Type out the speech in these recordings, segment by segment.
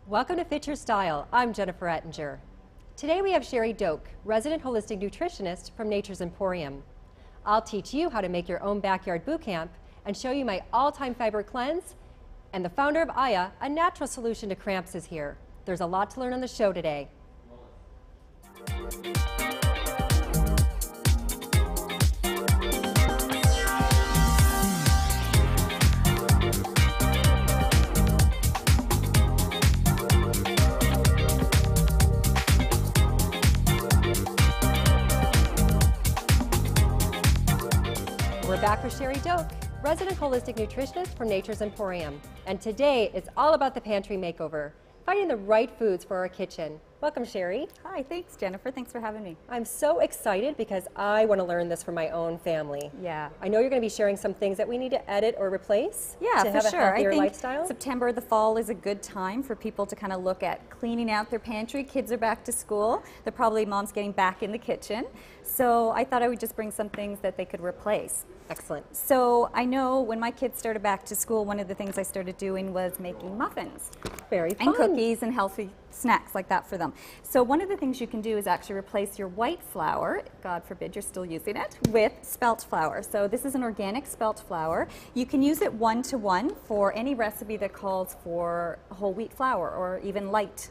Welcome to Fit Your Style. I'm Jennifer Ettinger. Today we have Sherry Doak, resident holistic nutritionist from Nature's Emporium. I'll teach you how to make your own backyard boot camp and show you my all-time fiber cleanse. And the founder of Aya, a natural solution to cramps, is here. There's a lot to learn on the show today. We're back with Sherry Doak, resident holistic nutritionist from Nature's Emporium. And today it's all about the pantry makeover, finding the right foods for our kitchen. Welcome, Sherry. Hi, thanks, Jennifer. Thanks for having me. I'm so excited because I want to learn this for my own family. Yeah. I know you're going to be sharing some things that we need to edit or replace Yeah, to for have a sure. I healthier think lifestyle. September, the fall, is a good time for people to kind of look at cleaning out their pantry. Kids are back to school. They're probably mom's getting back in the kitchen. So I thought I would just bring some things that they could replace. Excellent. So I know when my kids started back to school, one of the things I started doing was making muffins. Very fun. And cookies and healthy snacks like that for them. So one of the things you can do is actually replace your white flour, God forbid you're still using it, with spelt flour. So this is an organic spelt flour. You can use it one-to-one for any recipe that calls for whole wheat flour or even light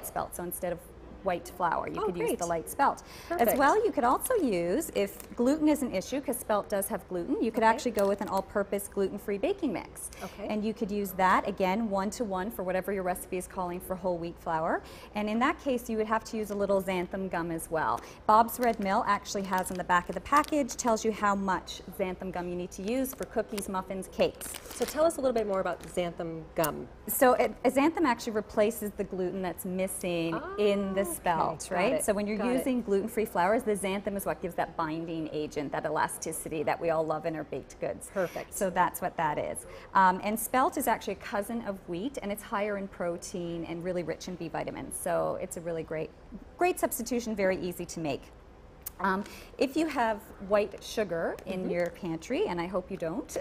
spelt. So instead of white flour, you could use the light spelt. Perfect. As well, you could also use, if gluten is an issue, because spelt does have gluten, you could actually go with an all-purpose gluten-free baking mix. And you could use that, again, one-to-one for whatever your recipe is calling for whole wheat flour. And in that case, you would have to use a little xanthan gum as well. Bob's Red Mill actually has on the back of the package, tells you how much xanthan gum you need to use for cookies, muffins, cakes. So tell us a little bit more about xanthan gum. So xanthan actually replaces the gluten that's missing in the spelt, right? So when you're using gluten-free flours, the xanthan is what gives that binding agent, that elasticity that we all love in our baked goods. Perfect. So that's what that is. And spelt is actually a cousin of wheat, and it's higher in protein and really rich in B vitamins. So it's a really great substitution, very easy to make. If you have white sugar in your pantry, and I hope you don't.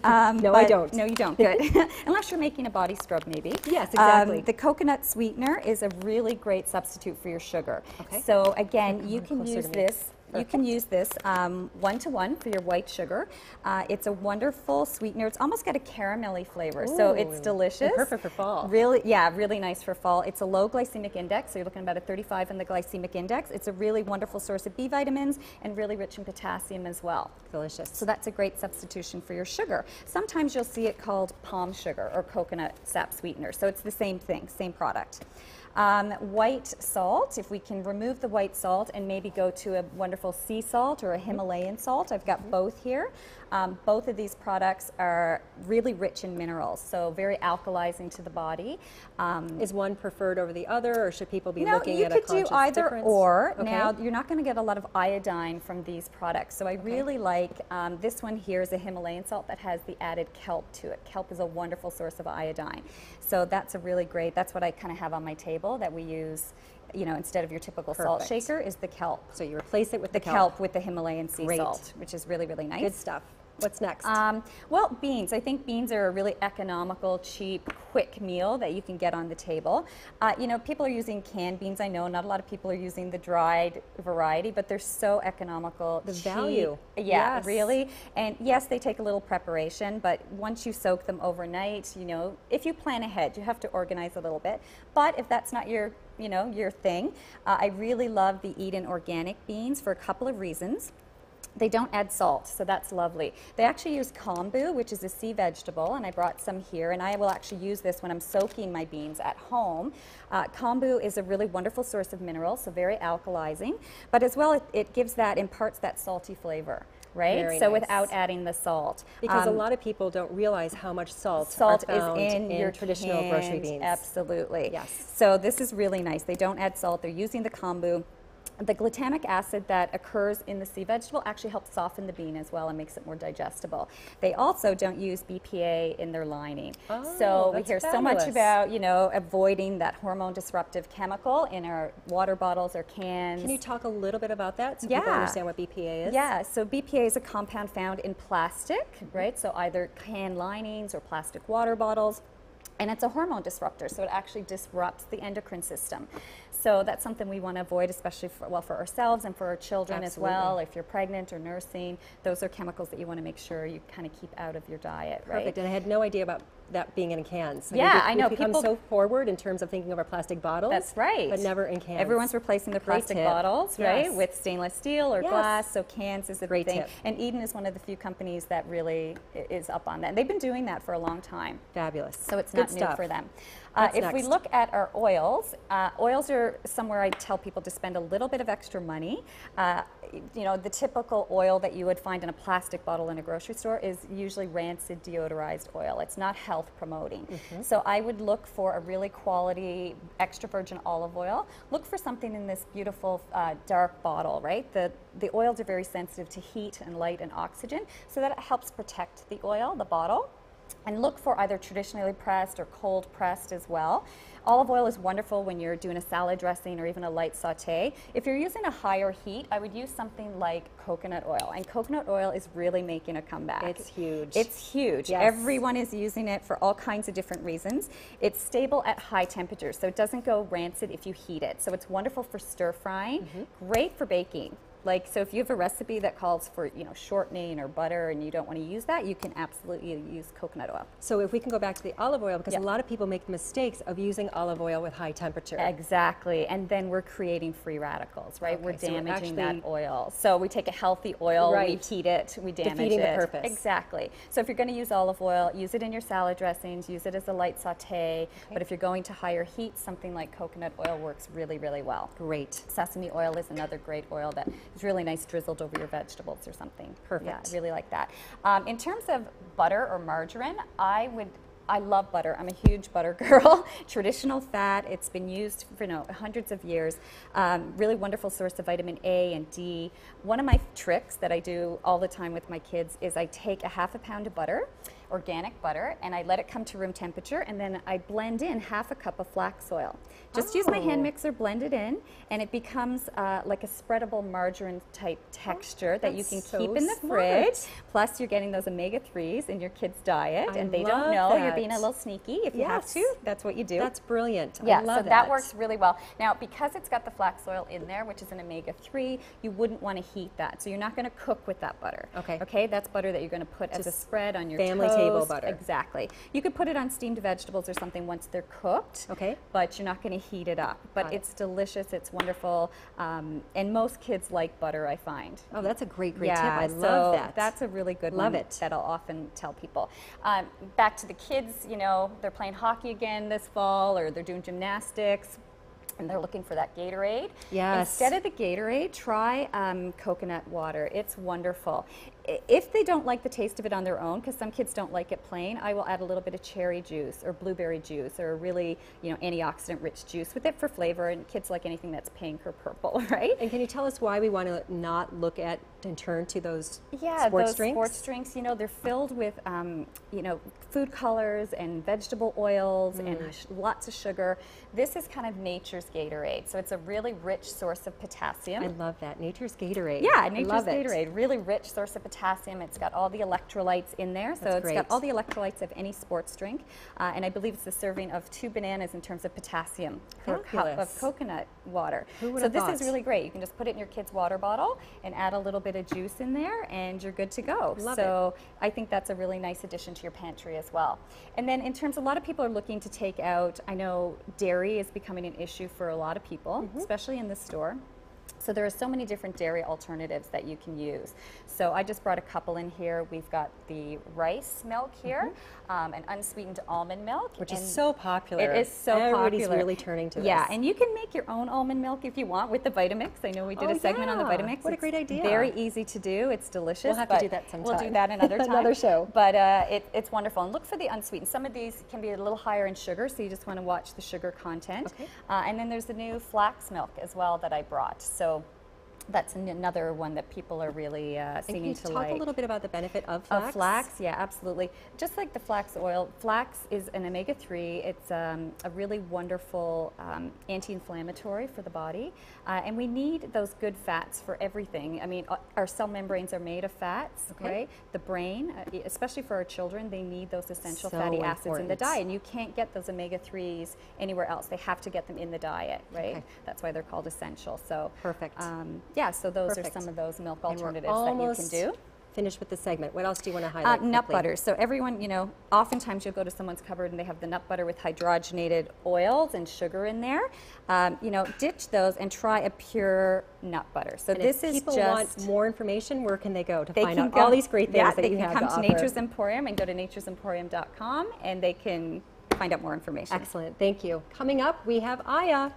No, I don't. No, you don't. Good. Unless you're making a body scrub, maybe. Yes, exactly. The coconut sweetener is a really great substitute for your sugar. So again, you can use this. You can use this one-to-one for your white sugar. It's a wonderful sweetener. It's almost got a caramelly flavor, so it's delicious. And perfect for fall. Really, yeah, really nice for fall. It's a low glycemic index, so you're looking at about a 35 in the glycemic index. It's a really wonderful source of B vitamins and really rich in potassium as well. Delicious. So that's a great substitution for your sugar. Sometimes you'll see it called palm sugar or coconut sap sweetener, so it's the same thing, same product. White salt, if we can remove the white salt and maybe go to a wonderful sea salt or a Himalayan salt. I've got both here. Both of these products are really rich in minerals, so very alkalizing to the body. Is one preferred over the other, or should people be looking at a conscious difference? No, you could do either or. Now, you're not going to get a lot of iodine from these products, so I really like this one here is a Himalayan salt that has the added kelp to it. Kelp is a wonderful source of iodine, so that's a really great, that's what I kind of have on my table that we use, you know, instead of your typical salt shaker is the kelp. So you replace it with the kelp with the Himalayan sea salt, which is really, really nice. Good stuff. What's next? Well, beans. I think beans are a really economical, cheap, quick meal that you can get on the table. You know, people are using canned beans. I know not a lot of people are using the dried variety, but they're so economical. The value. Yeah, really. And yes, they take a little preparation, but once you soak them overnight, you know, if you plan ahead, you have to organize a little bit. But if that's not your, you know, your thing, I really love the Eden organic beans for a couple of reasons. They don't add salt, so that's lovely. They actually use kombu, which is a sea vegetable, and I brought some here, and I will actually use this when I'm soaking my beans at home. Kombu is a really wonderful source of minerals, so very alkalizing, but as well it gives that, imparts that salty flavor. Right? So without adding the salt. Because a lot of people don't realize how much salt is in your traditional grocery beans. Absolutely. Yes. So this is really nice. They don't add salt. They're using the kombu. The glutamic acid that occurs in the sea vegetable actually helps soften the bean as well and makes it more digestible. They also don't use BPA in their lining. So we hear so much about, you know, avoiding that hormone disruptive chemical in our water bottles or cans. Can you talk a little bit about that so people understand what BPA is? Yeah, so BPA is a compound found in plastic, right? So either can linings or plastic water bottles. And it's a hormone disruptor, so it actually disrupts the endocrine system. So that's something we want to avoid, especially for ourselves and for our children as well. If you're pregnant or nursing, those are chemicals that you want to make sure you kind of keep out of your diet, right? Perfect. And I had no idea about that being in cans. So yeah, I know. We've become so forward in terms of thinking of our plastic bottles. That's right. But never in cans. Everyone's replacing the plastic bottles, right, with stainless steel or glass, so cans is a great thing. tip. And Eden is one of the few companies that really is up on that. And they've been doing that for a long time. Fabulous. So it's not new for them. If we next? look at our oils, oils are somewhere I tell people to spend a little bit of extra money. You know, the typical oil that you would find in a plastic bottle in a grocery store is usually rancid deodorized oil. It's not health promoting. So I would look for a really quality extra virgin olive oil. Look for something in this beautiful dark bottle, right? The oils are very sensitive to heat and light and oxygen, so that it helps protect the oil, the bottle. And look for either traditionally pressed or cold pressed as well. Olive oil is wonderful when you're doing a salad dressing or even a light saute. If you're using a higher heat, I would use something like coconut oil. And coconut oil is really making a comeback. It's huge. It's huge. Yes. Everyone is using it for all kinds of different reasons. It's stable at high temperatures, so it doesn't go rancid if you heat it. So it's wonderful for stir frying, great for baking. Like, so if you have a recipe that calls for, you know, shortening or butter and you don't want to use that, you can absolutely use coconut oil. So if we can go back to the olive oil, because a lot of people make the mistakes of using olive oil with high temperature. Exactly, and then we're creating free radicals, right? Okay, we're so damaging that oil. So we take a healthy oil, we heat it, we damage Defeating it. the purpose. Exactly. So if you're going to use olive oil, use it in your salad dressings, use it as a light saute. But if you're going to higher heat, something like coconut oil works really, really well. Great. Sesame oil is another great oil that is really nice drizzled over your vegetables or something. Perfect. Yeah, I really like that. In terms of butter or margarine, I love butter. I'm a huge butter girl. Traditional fat. It's been used for hundreds of years. Really wonderful source of vitamin A and D. One of my tricks that I do all the time with my kids is I take a half a pound of butter, organic butter, and I let it come to room temperature, and then I blend in half a cup of flax oil. Just use my hand mixer, blend it in, and it becomes like a spreadable margarine type texture that you can keep in the fridge. Plus you're getting those omega-3s in your kids' diet, and they don't know you're being a little sneaky. If you have to, that's what you do. That's brilliant. Yeah, I love so that works really well. Now, because it's got the flax oil in there, which is an omega-3, you wouldn't want to heat that. So you're not going to cook with that butter. Okay. Okay, that's butter that you're going to put as a spread on your family toast. table butter. Exactly. You could put it on steamed vegetables or something once they're cooked. Okay. But you're not going to heat it up. But it's delicious. It's wonderful. And most kids like butter, I find. Oh, that's a great tip. I so love that. That's a really good Love one it. that I'll often tell people. Back to the kids, you know, they're playing hockey again this fall, or they're doing gymnastics, and they're looking for that Gatorade. Yes. Instead of the Gatorade, try coconut water. It's wonderful. If they don't like the taste of it on their own, because some kids don't like it plain, I will add a little bit of cherry juice or blueberry juice or a really, antioxidant-rich juice with it for flavor. And kids like anything that's pink or purple, right? And can you tell us why we want to not look at and turn to those sports those drinks? sports drinks, they're filled with, food colors and vegetable oils and lots of sugar. This is kind of nature's Gatorade, so it's a really rich source of potassium. I love that. Nature's Gatorade. Yeah, nature's love Gatorade. Really rich source of potassium. It's got all the electrolytes in there, so it's got all the electrolytes of any sports drink. And I believe it's a serving of 2 bananas in terms of potassium per cup of coconut water. So this is really great. You can just put it in your kid's water bottle and add a little bit of juice in there, and you're good to go. So I think that's a really nice addition to your pantry as well. And then in terms, a lot of people are looking to take out, I know dairy is becoming an issue for a lot of people, especially in the store. So there are so many different dairy alternatives that you can use. So I just brought a couple in here. We've got the rice milk here, and unsweetened almond milk. Which is so popular. It is so popular. Everybody's really turning to this. Yeah, and you can make your own almond milk if you want with the Vitamix. I know we did a segment on the Vitamix. What a great idea. Very easy to do. It's delicious. We'll have to do that sometime. We'll do that another time. Another show. But it's wonderful. And look for the unsweetened. Some of these can be a little higher in sugar, so you just want to watch the sugar content. And then there's the new flax milk as well that I brought. So That's another one that people are really seeming to like. Talk a little bit about the benefit of flax? Of flax, yeah, absolutely. Just like the flax oil, flax is an omega-3. It's a really wonderful anti-inflammatory for the body, and we need those good fats for everything. I mean, our cell membranes are made of fats, right? The brain, especially for our children, they need those essential fatty acids in the diet, and you can't get those omega-3s anywhere else. They have to get them in the diet, right? Okay. That's why they're called essential. So perfect. Yeah, so those are some of those milk alternatives that you can do. Finished with the segment. What else do you want to highlight? Nut butter. So everyone, you know, oftentimes you'll go to someone's cupboard and they have the nut butter with hydrogenated oils and sugar in there. You know, ditch those and try a pure nut butter. So and this if is people just want more information, where can they go to find out all these great things that you have to offer? They can come to Nature's Emporium and go to naturesemporium.com and they can find out more information. Excellent. Thank you. Coming up, we have Aya.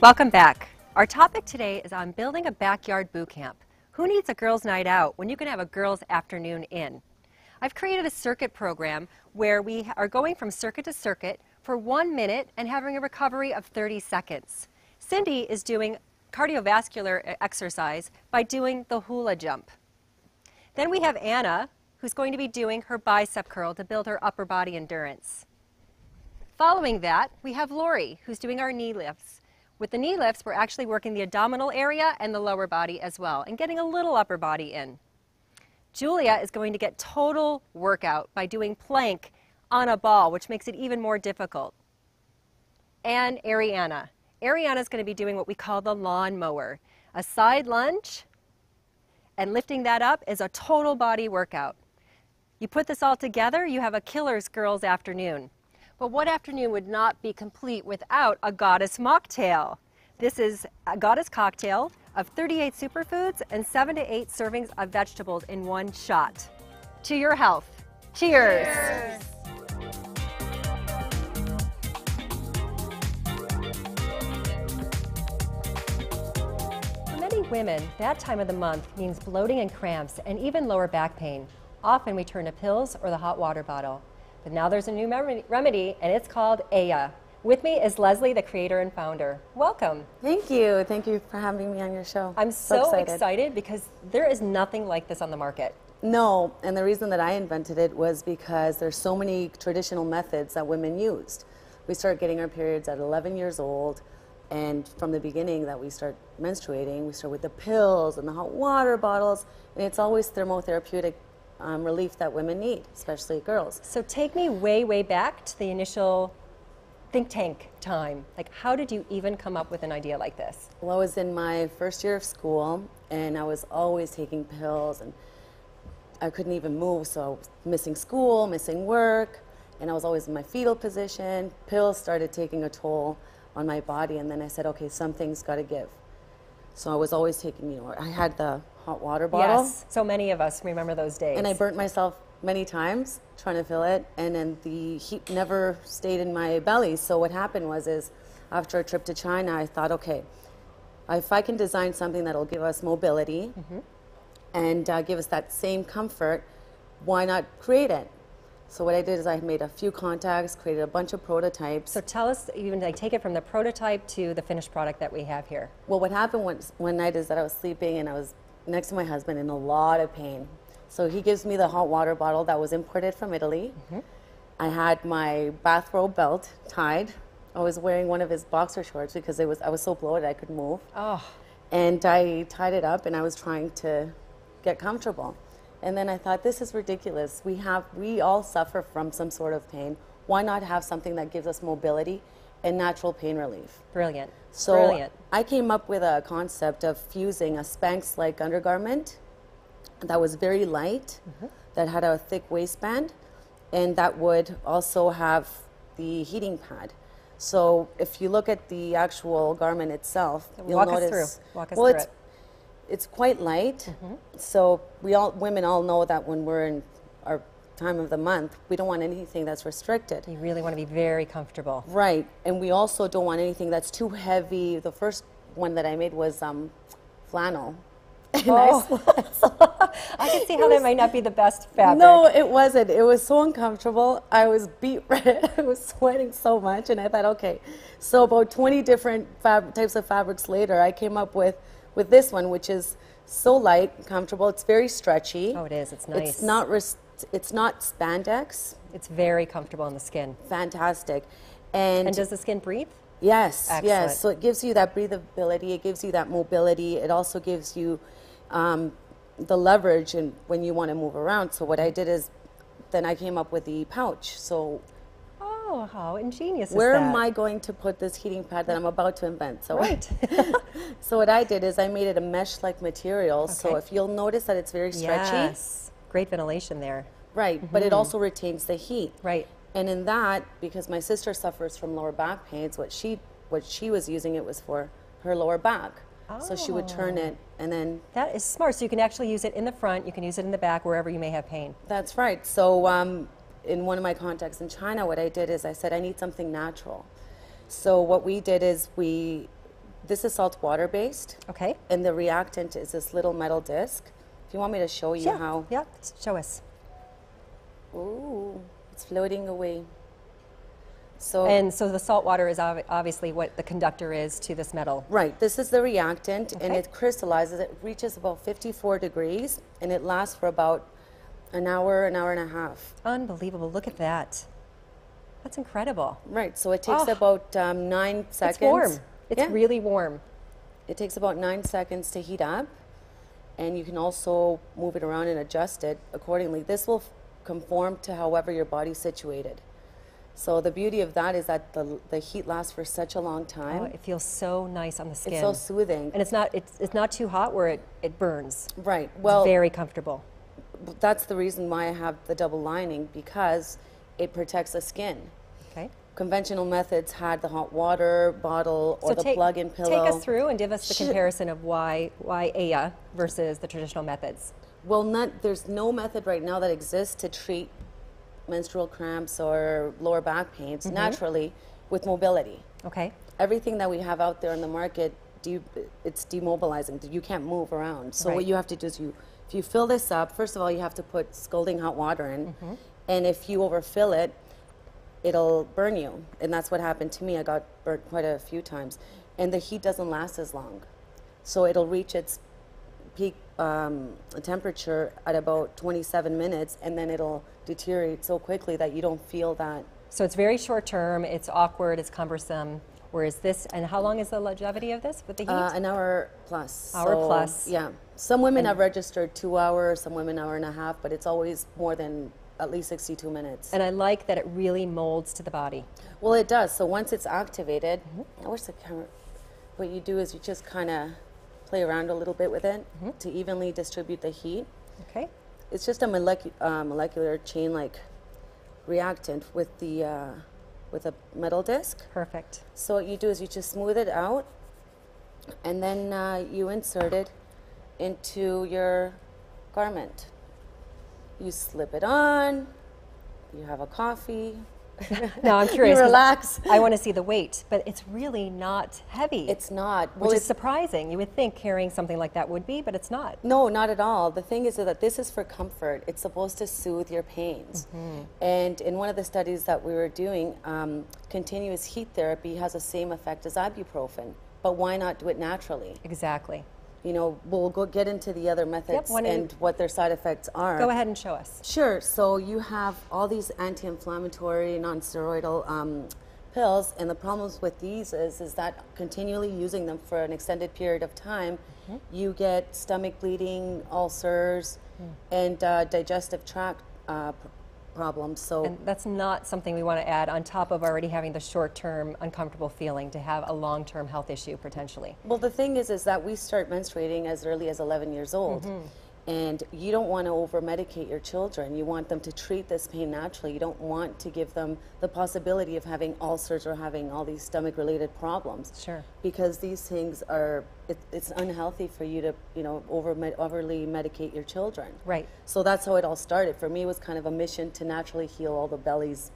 Welcome back. Our topic today is on building a backyard boot camp. Who needs a girls' night out when you can have a girls' afternoon in? I've created a circuit program where we are going from circuit to circuit for 1 minute and having a recovery of 30 seconds. Cindy is doing cardiovascular exercise by doing the hula jump. Then we have Anna, who's going to be doing her bicep curl to build her upper body endurance. Following that, we have Lori, who's doing our knee lifts. With the knee lifts, we're actually working the abdominal area and the lower body as well, and getting a little upper body in. Julia is going to get total workout by doing plank on a ball, which makes it even more difficult. And Ariana. Ariana is going to be doing what we call the lawn mower. A side lunge, and lifting that up is a total body workout. You put this all together, you have a killer's girls afternoon. But what afternoon would not be complete without a goddess mocktail? This is a goddess cocktail of 38 superfoods and 7 to 8 servings of vegetables in one shot. To your health. Cheers. Cheers. For many women, that time of the month means bloating and cramps and even lower back pain. Often we turn to pills or the hot water bottle. But now there's a new remedy, and it's called Aya, With me is Leslie, the creator and founder. Welcome. Thank you. Thank you for having me on your show. I'm so excited because there is nothing like this on the market. No, and the reason that I invented it was because there's so many traditional methods that women used. We start getting our periods at 11 years old, and from the beginning that we start menstruating, we start with the pills and the hot water bottles, and it's always thermotherapeutic relief that women need, especially girls. So take me way, way back to the initial think tank time. Like, how did you even come up with an idea like this? Well, I was in my first year of school, and I was always taking pills, and I couldn't even move, so I was missing school, missing work, and I was always in my fetal position. Pills started taking a toll on my body, and then I said, okay, something's got to give. So I was always taking, I had the hot water bottle. Yes, so many of us remember those days. And I burnt myself many times trying to fill it, and then the heat never stayed in my belly. So what happened is after a trip to China, I thought, okay, if I can design something that'll give us mobility and give us that same comfort, why not create it? So what I did is I made a few contacts, created a bunch of prototypes. So tell us, even like take it from the prototype to the finished product that we have here. Well, what happened one night is that I was sleeping and I was next to my husband in a lot of pain. So he gives me the hot water bottle that was imported from Italy. I had my bathrobe belt tied. I was wearing one of his boxer shorts because I was so bloated I couldn't move. Oh. And I tied it up and I was trying to get comfortable. And then I thought, this is ridiculous. We all suffer from some sort of pain. Why not have something that gives us mobility and natural pain relief? Brilliant. So Brilliant. I came up with a concept of fusing a Spanx-like undergarment that was very light, that had a thick waistband, and that would also have the heating pad. So if you look at the actual garment itself, you'll notice. Walk us through it. It's quite light, so women all know that when we're in our time of the month, we don't want anything that's restricted. You really want to be very comfortable. Right, and we also don't want anything that's too heavy. The first one that I made was flannel. Oh. I can see how that might not be the best fabric. No, it wasn't. It was so uncomfortable. I was beat red. I was sweating so much, and I thought, okay. So about 20 different types of fabrics later, I came up with this one, which is so light, comfortable. It's very stretchy. Oh, it is. It's nice. It's not spandex. It's very comfortable on the skin. Fantastic. And does the skin breathe? Yes. Excellent. Yes. So it gives you that breathability. It gives you that mobility. It also gives you the leverage and when you want to move around. So what I did is then I came up with the pouch. So oh, how ingenious is where that? am I going to put this heating pad that I'm about to invent? So right. So what I did is I made it a mesh-like material. Okay. So if you'll notice that it's very stretchy. Yes. Great ventilation there. Right. But it also retains the heat. Right. And in that, because my sister suffers from lower back pains, what she was using it was for her lower back. Oh. So she would turn it and then... That is smart. So you can actually use it in the front, you can use it in the back, wherever you may have pain. That's right. So in one of my contacts in China, what I did is I said, I need something natural. So what we did is this is salt water based. Okay. And the reactant is this little metal disc. If you want me to show you how... Yeah, show us. Ooh, it's floating away. And so the salt water is obviously what the conductor is to this metal. Right. This is the reactant, and Okay. it crystallizes. It reaches about 54 degrees, and it lasts for about an hour and a half. Unbelievable. Look at that. That's incredible. Right. So it takes about 9 seconds. It's warm. It's Yeah. really warm. It takes about 9 seconds to heat up, and you can also move it around and adjust it accordingly. This will conform to however your body's situated. So the beauty of that is that the heat lasts for such a long time. Oh, it feels so nice on the skin. It's so soothing. And it's not too hot where it burns. Right. Well, It's very comfortable. that's the reason why I have the double lining, because it protects the skin. Okay. Conventional methods had the hot water bottle or the plug-in pillow. Take us through and give us the comparison of why AYA versus the traditional methods. Well, there's no method right now that exists to treat menstrual cramps or lower back pains naturally with mobility. Okay. Everything that we have out there in the market, it's demobilizing. You can't move around. So what you have to do is if you fill this up, first of all, you have to put scalding hot water in. And if you overfill it, it'll burn you. And that's what happened to me. I got burnt quite a few times. And the heat doesn't last as long. So it'll reach its peak temperature at about 27 minutes, and then it'll deteriorate so quickly that you don't feel that. So it's very short term, it's awkward, it's cumbersome. Whereas this, and how long is the longevity of this with the heat? An hour plus. Hour plus. Yeah. Some women have registered 2 hours, some women hour and a half, but it's always more than at least 62 minutes. And I like that it really molds to the body. Well, it does. So once it's activated, I wish the camera, what you do is you just kind of play around a little bit with it to evenly distribute the heat. Okay. It's just a molecular chain-like reactant with the with a metal disc. Perfect. So what you do is you just smooth it out, and then you insert it into your garment. You slip it on, you have a coffee. Now I'm curious. You relax. I want to see the weight, but it's really not heavy. It's not. Which is surprising. You would think carrying something like that would be, but it's not. No, not at all. The thing is that this is for comfort. It's supposed to soothe your pains. And in one of the studies that we were doing, continuous heat therapy has the same effect as ibuprofen. But why not do it naturally? Exactly. You know, we'll get into the other methods and what their side effects are. Go ahead and show us. Sure. So you have all these anti-inflammatory, non-steroidal pills, and the problems with these is that continually using them for an extended period of time, you get stomach bleeding, ulcers, and digestive tract problems. So And that's not something we want to add on top of already having the short-term uncomfortable feeling to have a long-term health issue potentially. well, the thing is that we start menstruating as early as 11 years old. And you don't want to over-medicate your children. You want them to treat this pain naturally. You don't want to give them the possibility of having ulcers or having all these stomach-related problems. Sure. Because these things are, it's unhealthy for you to, you know, overly medicate your children. Right. So that's how it all started. For me, it was kind of a mission to naturally heal all the bellies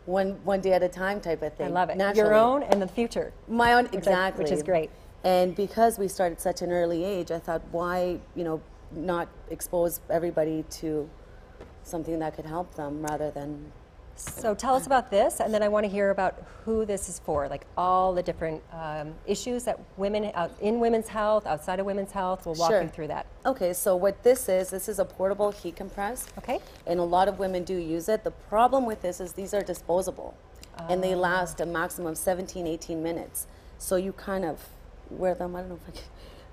one day at a time type of thing. I love it. Naturally. Your own and the future. My own, exactly. Which is great. And because we started such an early age, I thought, why, you know, not expose everybody to something that could help them rather than. So tell us about this, and then I want to hear about who this is for, like all the different issues that women in women's health, outside of women's health. We'll walk you through that. Okay, so what this is a portable heat compress. Okay. And a lot of women do use it. The problem with this is these are disposable, and they last a maximum of 17, 18 minutes. So you kind of wear them, I don't know if I can,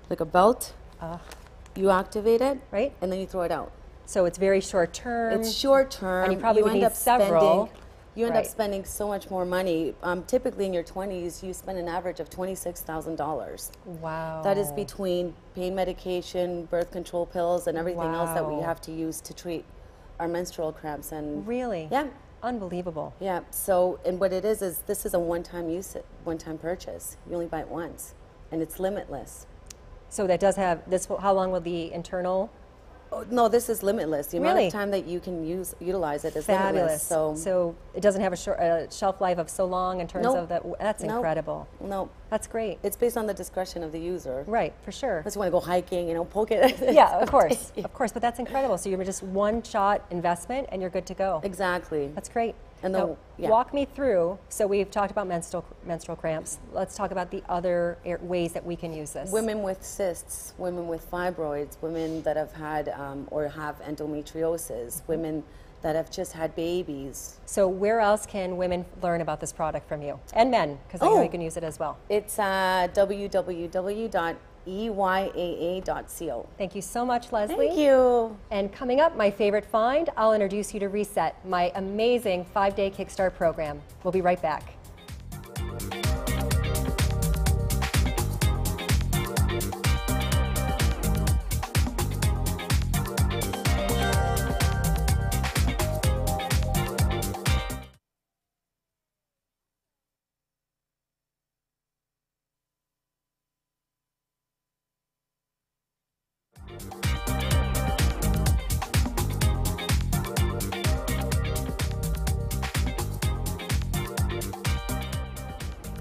like a belt. You activate it, right, and then you throw it out. So it's very short term. It's short term. And you probably would need several. You end up spending so much more money. Typically in your 20s, you spend an average of $26,000. Wow. That is between pain medication, birth control pills, and everything else that we have to use to treat our menstrual cramps. And really? Yeah. Unbelievable. Yeah. So, and what it is this is a one-time purchase. You only buy it once, and it's limitless. So that does have this. How long will the internal? Oh, no, this is limitless. The amount of time that you can utilize it is limitless. So it doesn't have a shelf life of so long in terms of that. That's incredible. No. That's great. It's based on the discretion of the user. Right, for sure. Unless you want to go hiking, you know, poke it. Yeah, of course. Of course, but that's incredible. So you're just one shot investment and you're good to go. Exactly. That's great. And now, walk me through. So we've talked about menstrual cramps. Let's talk about the other ways that we can use this. Women with cysts, women with fibroids, women that have had or have endometriosis, women that have just had babies. So where else can women learn about this product from you? And men, because I know you can use it as well. It's www.eyaa.co. Thank you so much, Leslie. Thank you. And coming up, my favorite find, I'll introduce you to Reset, my amazing 5-day Kickstart program. We'll be right back.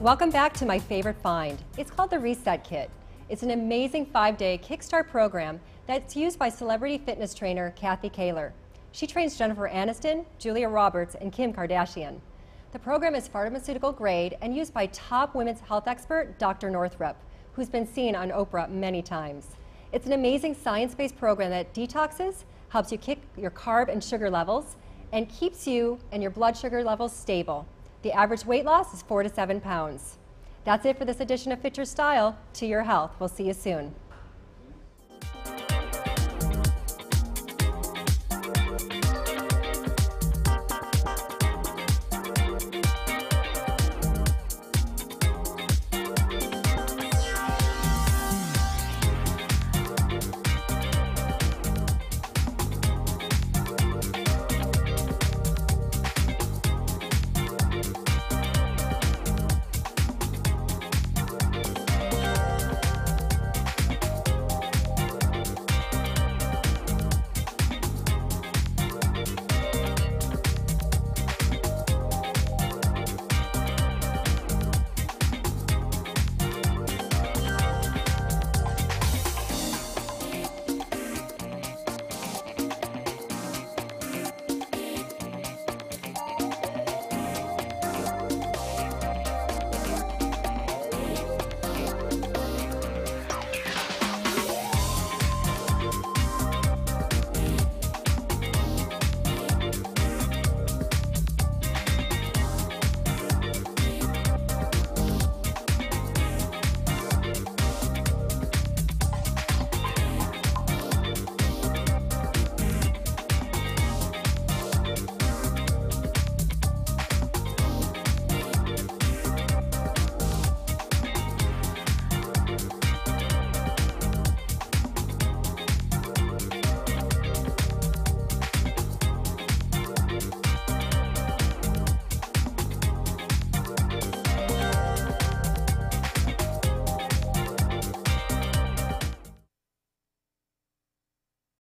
Welcome back to my favorite find. It's called the Reset Kit. It's an amazing 5-day Kickstart program that's used by celebrity fitness trainer Kathy Kaler. She trains Jennifer Aniston, Julia Roberts, and Kim Kardashian. The program is pharmaceutical grade and used by top women's health expert Dr. Northrup, who's been seen on Oprah many times. It's an amazing science-based program that detoxes, helps you kick your carb and sugar levels, and keeps you and your blood sugar levels stable. The average weight loss is 4 to 7 pounds. That's it for this edition of Fit Your Style to Your Health. We'll see you soon.